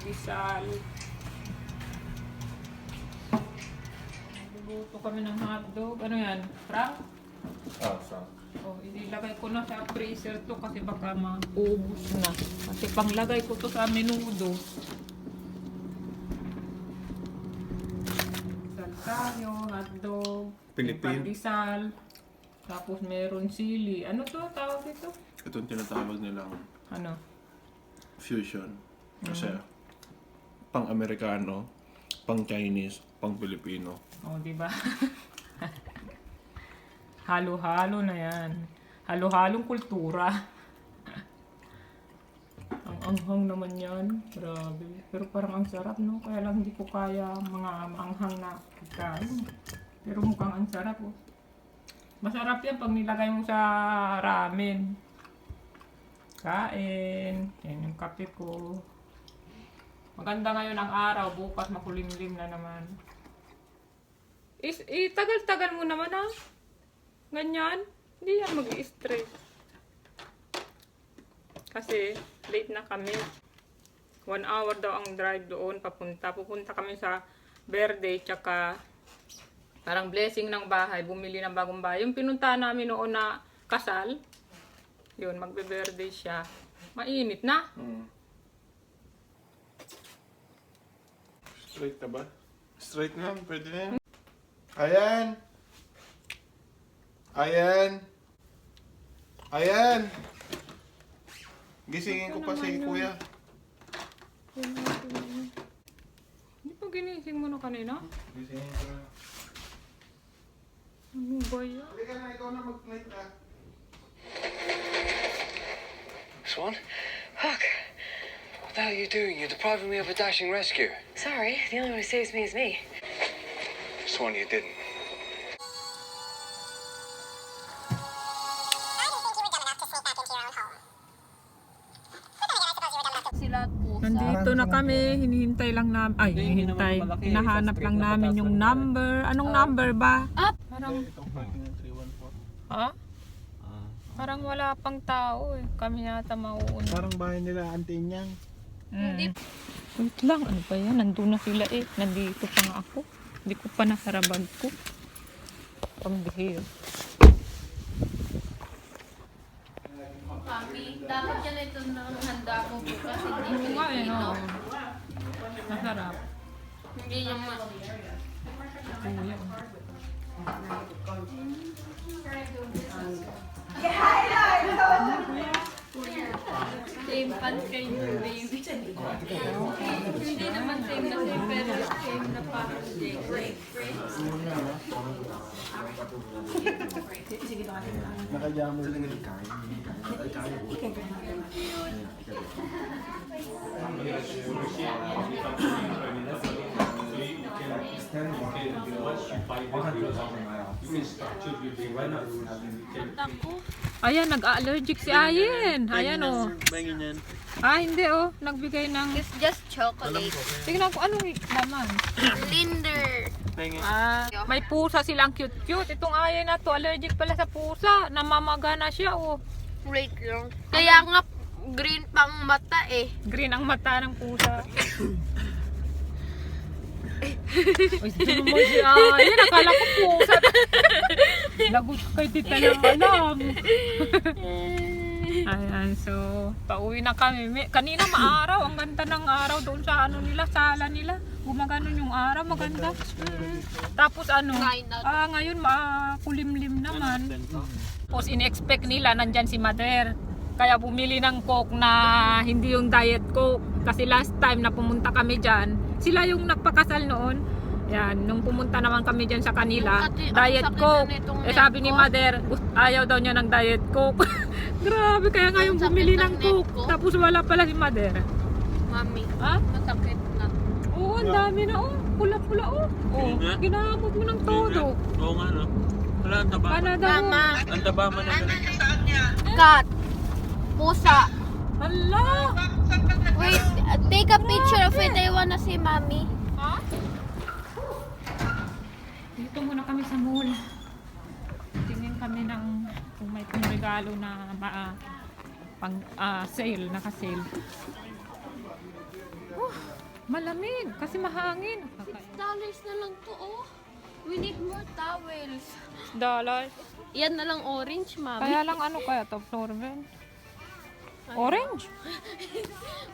pandesal. Luluto kami ng hotdog. Ano yan? Frank? Frank. Oh, ilagay ko na sa freezer to kasi baka maubos na. Kasi panglagay ko to sa menudo. Sal tayo, hotdog, Philippine. pandesal, tapos meron sili. Ano to tawag dito? Itong tinatawag nilang Ano? fusion. Kasi pang-Amerikano, pang-Chinese, pang-Pilipino. Oh, di ba? Halo-halo na yan. Halo-halong kultura. Ang anghang naman yan. Grabe. Pero parang ang sarap, no? Kaya lang hindi ko kaya mga maanghang na pagkain. Pero mukhang ang sarap, oh. Masarap yan pag nilagay mo sa ramen. Kain. Yan yung kape ko. Maganda ngayon ang araw. Bukas makulimlim na naman. Tagal-tagal mo naman, ah. Ganyan. Hindi yan mag-i-stress. Kasi late na kami. 1 hour daw ang drive doon papunta. Pupunta kami sa birthday tsaka parang blessing ng bahay. Bumili ng bagong bahay. Yung pinunta namin noon na kasal. Yun, magbe-birthday siya. Mainit na. Straight ka ba? Straight na, pwede na yan. Ayan! Ayan! Ayan! Gisingin ko pa si kuya. Hindi pa ginising mo na kanina? Gisingin ko na. Ano ba yan? Halika na, ikaw na mag-night na. Swan? Huck! What the hell are you doing? You're depriving me of a dashing rescue. Sorry, the only one who saves me is me. Swan, you didn't. Nandito na kami, hinihintay lang namin, hinahanap lang namin yung number. Anong number ba? Parang, ha? Parang wala pang tao eh. Kami yata mauuna. Parang bahay nila, Auntie Inyang. Wait lang, ano ba yan? Nandun na sila eh. Nandito pa nga ako. Hindi ko pa nasarabag ko. Pambihir. Mami, dapat yan ito ng handa ko bukas. Hindi Oo nga eh, Pilipino. no? Masarap. Hindi naman. Kuya. Same pan kay baby. Hindi naman same na same, pero same na parang grape. Nakajammer lang yung Ayan, nag-allergic si Ayen. Ayan oh. Hindi oh. Nagbigay ng... It's just chocolate. Tingnan ko anong laman. Linder. May pusa silang cute-cute. Itong Ayen na to, allergic pala sa pusa. Namamaga na siya oh. Wait lang. Kaya nga green pang mata eh. Green ang mata ng pusa. Uy, sino mo si Ayen? Akala ko pusa. Lagot kay tita lang alam. Ayan, so pauwi na kami. Kanina maaraw, ang ganda ng araw doon sa ano nila, sala nila. Gumaganon yung araw, maganda. Tapos ano, ngayon makulimlim naman. Tapos in-expect nila nandyan si Mother. Kaya bumili ng Coke na hindi yung diet Coke. Kasi last time na pumunta kami dyan, sila yung nagpakasal noon. Yan, nung pumunta naman kami dyan sa kanila, diet Coke. Sabi ni Mother, ayaw daw niya ng diet Coke. Grabe, kaya ngayon bumili ng Coke. Tapos wala pala si Mother. Mami, Ha? masakit na. Oo, ang dami na oh. Pula-pula oh. Oh, ginamot mo ng todo. Oo nga no. Wala, ang taba. Paano daw? Mama, Ang taba man na cat. Pusa. Hala! Wait, take a picture of it. I wanna see mommy. Ha? Dito muna kami sa mall. Tingin kami ng kung may pang regalo na sale, naka-sale. Malamig kasi mahangin. $6 na lang to, oh. We need more towels. Dollars. Yan na lang orange, mami. Kaya lang ano kaya to, absorbent? Orange?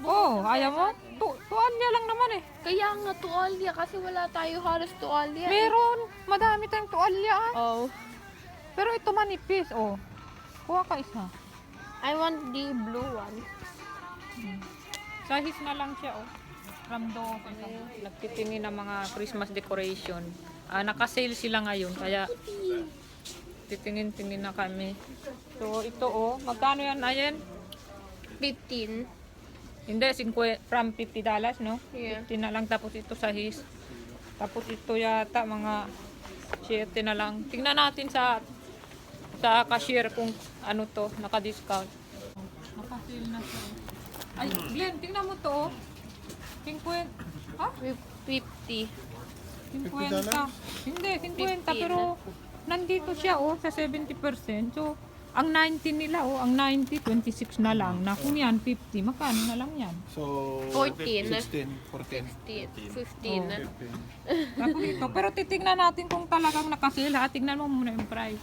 Oh, ayaw mo? Tuwalya lang naman eh. Kaya nga tuwalya kasi wala tayo halos tuwalya. Meron. Madami tayong tuwalya ah. Oh. Pero ito manipis, oh. Kuha ka isa. I want the blue one. Sahis na lang siya, oh. Ramdo. Nagtitingin ng mga Christmas decoration. Naka-sale sila ngayon, kaya titingin-tingin na kami. So, ito, oh. Magkano yan, Ayen? 15. Hindi, from $50, no? Yeah. 50 na lang, tapos ito sahis. Tapos ito yata, mga 7 na lang. Tingnan natin sa cashier kung ano to, naka-discount. Naka-sale na siya. Ay, Glenn, tingnan mo to, oh. 50. Ha? 50. 50. Hindi, 50. 15. Pero nandito siya, oh, sa 70%. So, ang 90 nila, oh, ang 90, 26 na lang. Na kung yan, 50, magkano na lang yan? So, 14. 16, 14. 15. Tapos ito, pero titignan natin kung talagang nakasale, ha? Tignan mo muna yung price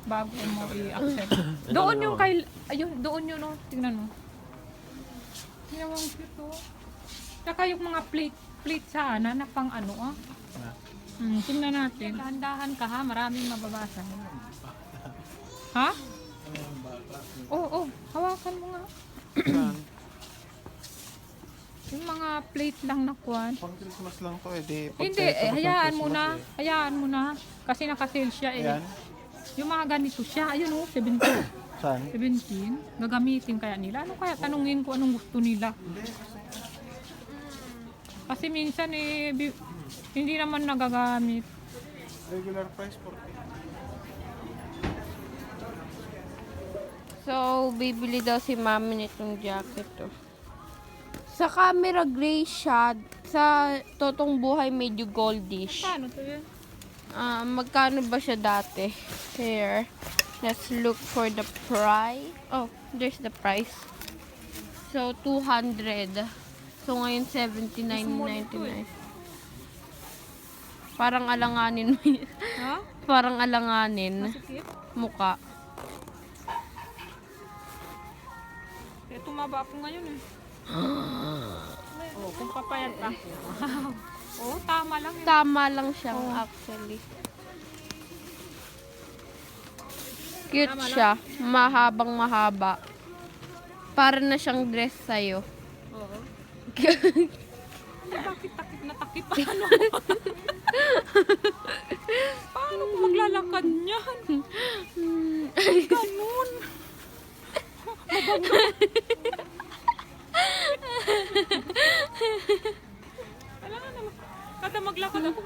bago mo i-accept. Doon yung kay, ayun, doon yun, oh. Tignan mo. Tignan mo ang cute, oh. Tsaka yung mga plate sana na pang ano, ah. Tingnan natin. Dahan-dahan ka, ha? Maraming mababasa. Ha? Oo, hawakan mo nga. Yung mga plate lang na kuwan. Pang Christmas lang to eh. Di, pag Hindi, tayo sa hayaan mo Christmas na. eh. Hayaan mo na. Kasi nakasale siya eh. Ayan. Yung mga ganito siya, ayun oh, 17. Saan? 17. Gagamitin kaya nila. Ano kaya? Tanungin ko anong gusto nila. Kasi minsan eh, hindi naman nagagamit. Regular price 14. So, bibili daw si mami nitong jacket to. Sa camera gray siya, sa totoong buhay medyo goldish. Paano to yun? Magkano ba siya dati? Here. Let's look for the price. Oh, there's the price. So, 200. So, ngayon 79.99. Parang alanganin mo yun. Ha? Parang alanganin. Masikip? Muka. Eh, tumaba ako ngayon eh. Oh, kung papayag ka. Oh, tama lang yun. Tama lang siya actually. Cute Tama lang. siya. Mahabang mahaba. Para na siyang dress sa'yo. Oo. Bakit takip na takip? Paano? Paano ko maglalakad niyan? Ganun. Alam na naman. Kada maglakad ako.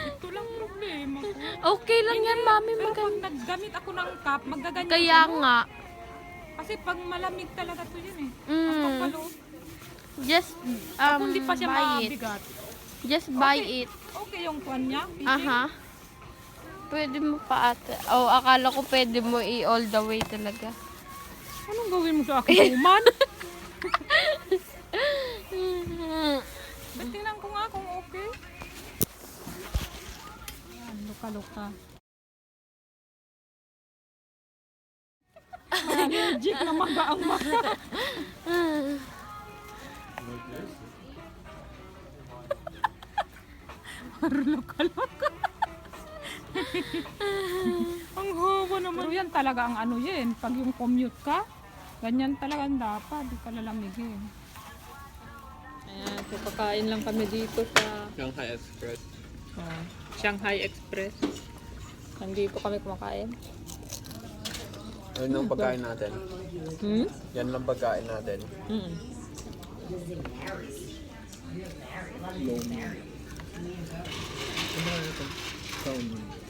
Ito lang problema ko. Okay lang yan, mami. Pero pag naggamit ako ng cap, magaganyan. Kaya ako. nga. Kasi pag malamig talaga to yun eh. Mm. Ang kapalo. Just Kung di pa siya buy it. mabigat. Just buy it. Okay yung kwan niya. fitting. Aha. Pwede mo pa ate. Oh, akala ko pwede mo all the way talaga. Anong gawin mo sa akin, human? Ba't tingnan ko nga kung okay? Yan, luka-luka. Allergic na maga ang mata. Luka-luka. Ang haba naman. Pero yan talaga ang ano yun. Pag yung commute ka, ganyan talaga ang dapat. Di ka lalamigin. Ayan, so kakain lang kami dito sa Shanghai Express. Shanghai Express. Nandito kami kumakain. Yan ang pagkain natin. Hmm? Yan lang pagkain natin. Mm.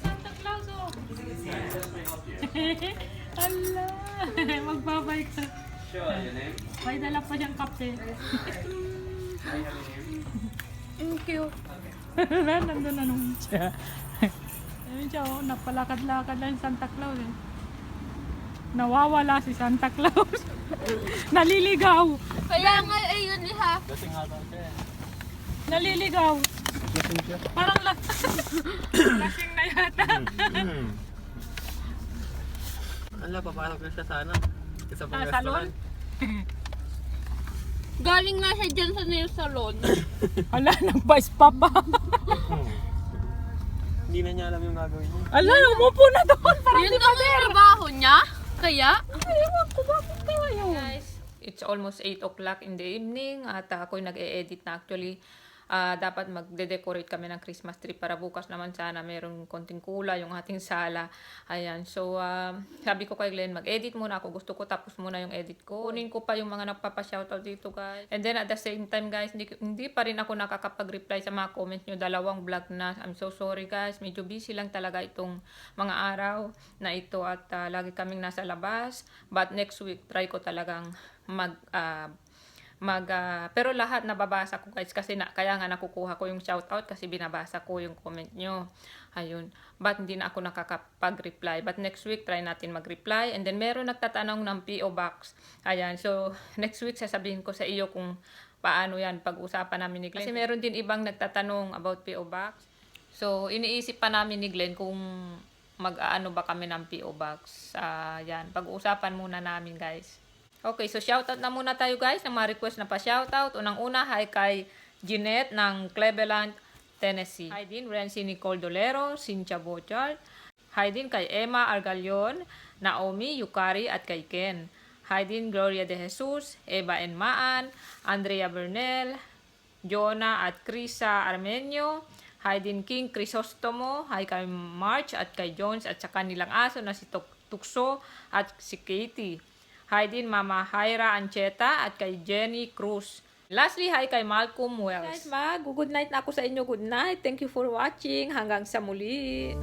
Santa Claus, oh! Hala! Magbabay ka. May dala pa siyang kape. Thank you. Nandun na nung siya. Ayun siya, oh, napalakad-lakad lang yung Santa Claus eh. Nawawala si Santa Claus. Naliligaw. Kaya nga, ayun ha. Naliligaw. Parang lasing na yata. Ala, papasok na siya sana. Isa pang Salon? Galing nga siya dyan sa nail salon. Ala, nag-vice pa ba? Hindi na niya alam yung gagawin niya. Ala, umupo na doon. Parang Yun ang trabaho niya. Kaya? ewan ko bakit kaya yun. Guys, it's almost 8 o'clock in the evening at ako'y nag-e-edit na actually. Dapat magde-decorate kami ng Christmas tree para bukas naman sana merong konting kulay yung ating sala. Ayan. So, sabi ko kay Glenn, mag-edit muna ako. Gusto ko tapos muna yung edit ko. Kunin ko pa yung mga nagpapa-shoutout dito, guys. And then at the same time, guys, hindi pa rin ako nakakapag-reply sa mga comments nyo. 2 vlog na. I'm so sorry, guys. Medyo busy lang talaga itong mga araw na ito at lagi kaming nasa labas. But next week, try ko talagang pero lahat nababasa ko, guys, kasi kaya nga nakukuha ko yung shoutout kasi binabasa ko yung comment nyo. Ayun. But hindi na ako nakakapag-reply. But next week, try natin mag-reply. And then meron nagtatanong ng PO Box. Ayan. So, next week sasabihin ko sa iyo kung paano yan pag-usapan namin ni Glenn. Kasi meron din ibang nagtatanong about PO Box. So, iniisip pa namin ni Glenn kung mag-aano ba kami ng PO Box. Yan. Pag-uusapan muna namin, guys. Okay, so shoutout na muna tayo, guys, ng mga request na pa-shoutout. Unang-una, hi kay Jeanette ng Cleveland, Tennessee. Hi din, Renzi Nicole Dolero, Cynthia Bochard. Hi din kay Emma Argalion, Naomi Yukari at kay Ken. Hi din Gloria de Jesus, Eva Enmaan, Andrea Bernel, Jonah at Krisa Armenio. Hi din King Crisostomo. Hi kay March at kay Jones at sa kanilang aso na si Tukso at si Katie. Hi din Mama Hyra Ancheta at kay Jenny Cruz. Lastly, hi kay Malcolm Wells. Guys, good night na ako sa inyo. Good night. Thank you for watching. Hanggang sa muli.